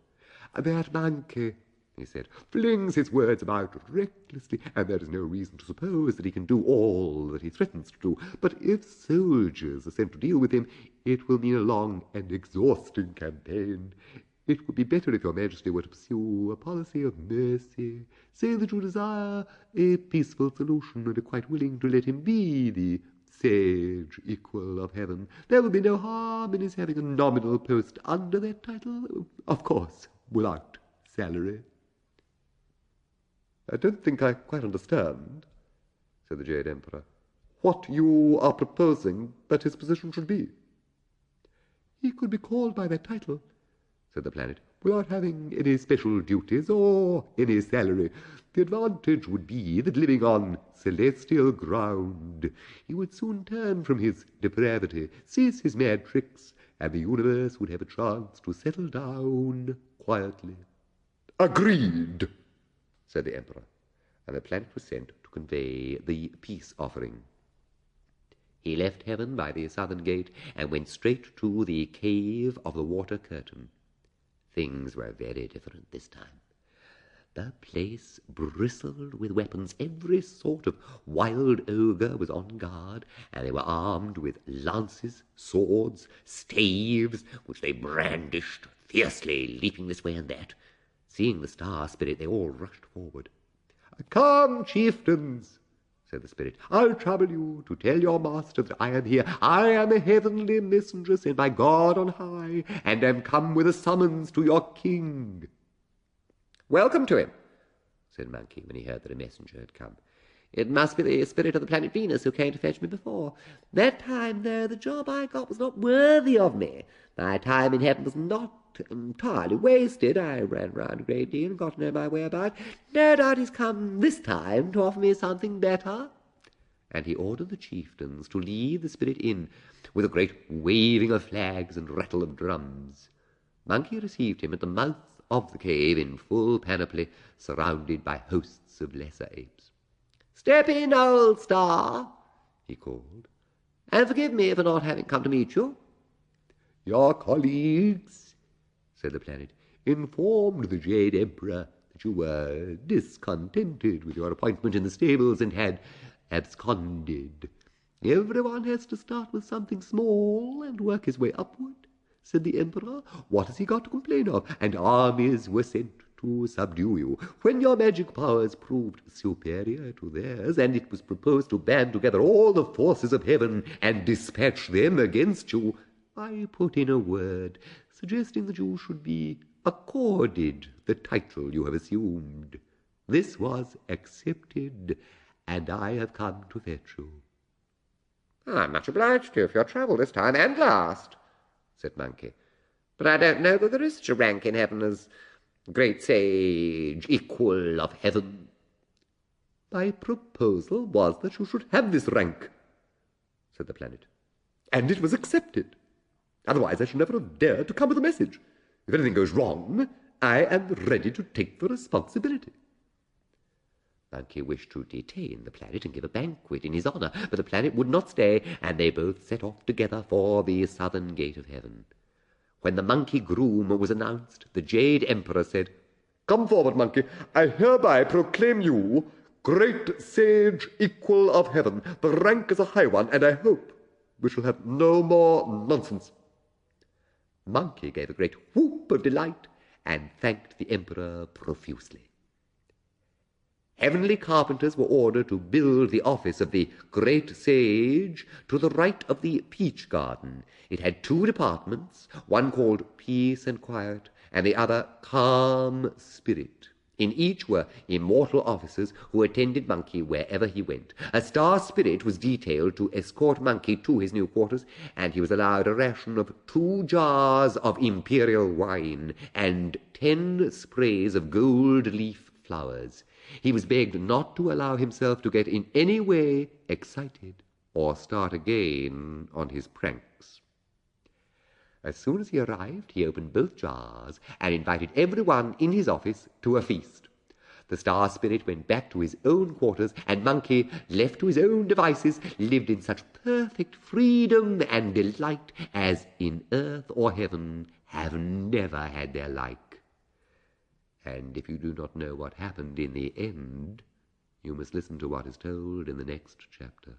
Speaker 3: "That monkey," he said, "flings his words about recklessly, and there is no reason to suppose that he can do all that he threatens to do. But if soldiers are sent to deal with him, it will mean a long and exhausting campaign. It would be better if your majesty were to pursue a policy of mercy. Say that you desire a peaceful solution and are quite willing to let him be the Sage Equal of Heaven. There will be no harm in his having a nominal post under that title, of course, without salary." "I don't think I quite understand," said the Jade Emperor, "what you are proposing that his position should be."
Speaker 1: "He could be called by that title," said the planet, "without having any special duties or any salary. The advantage would be that living on celestial ground, he would soon turn from his depravity, cease his mad tricks, and the universe would have a chance to settle down quietly."
Speaker 3: "Agreed," said the emperor,
Speaker 1: and the planet was sent to convey the peace offering. He left heaven by the southern gate and went straight to the cave of the water curtain. Things were very different this time. The place bristled with weapons. Every sort of wild ogre was on guard, and they were armed with lances, swords, staves, which they brandished fiercely, leaping this way and that. Seeing the star spirit, they all rushed forward. "Come, chieftains," said the spirit, "I'll trouble you to tell your master that I am here. I am a heavenly messenger sent by God on high, and am come with a summons to your king." "Welcome to him," said Monkey, when he heard that a messenger had come. "It must be the spirit of the planet Venus who came to fetch me before. That time, though, the job I got was not worthy of me. My time in heaven was not entirely wasted. I ran round a great deal and got to know my way about. No doubt he's come this time to offer me something better." And he ordered the chieftains to lead the spirit in, with a great waving of flags and rattle of drums. Monkey received him at the mouth of the cave in full panoply, surrounded by hosts of lesser apes. "Step in, old star," he called, "and forgive me for not having come to meet you." "Your colleagues," said the planet, "informed the Jade Emperor that you were discontented with your appointment in the stables and had absconded. Everyone has to start with something small and work his way upward," said the Emperor. "What has he got to complain of? And armies were sent to subdue you. When your magic powers proved superior to theirs, and it was proposed to band together all the forces of heaven and dispatch them against you, I put in a word, suggesting that you should be accorded the title you have assumed. This was accepted, and I have come to fetch you." I'm much obliged to you for your trouble this time and last, said Monkey. But I don't know that there is such a rank in heaven as great sage, equal of heaven. My proposal was that you should have this rank, said the planet, and it was accepted. Otherwise I should never have dared to come with a message. If anything goes wrong, I am ready to take the responsibility. Monkey wished to detain the planet and give a banquet in his honour, but the planet would not stay, and they both set off together for the southern gate of heaven. When the monkey groom was announced, the Jade Emperor said, "Come forward, Monkey. I hereby proclaim you great sage, equal of heaven. The rank is a high one, and I hope we shall have no more nonsense." Monkey gave a great whoop of delight and thanked the Emperor profusely. Heavenly carpenters were ordered to build the office of the great sage to the right of the peach garden. It had 2 departments, one called Peace and Quiet, and the other Calm Spirit. In each were immortal officers who attended Monkey wherever he went. A star spirit was detailed to escort Monkey to his new quarters, and he was allowed a ration of 2 jars of imperial wine and 10 sprays of gold leaf flowers. He was begged not to allow himself to get in any way excited or start again on his pranks. As soon as he arrived, he opened both jars and invited everyone in his office to a feast. The star spirit went back to his own quarters, and Monkey, left to his own devices, lived in such perfect freedom and delight as in earth or heaven have never had their like. And if you do not know what happened in the end, you must listen to what is told in the next chapter.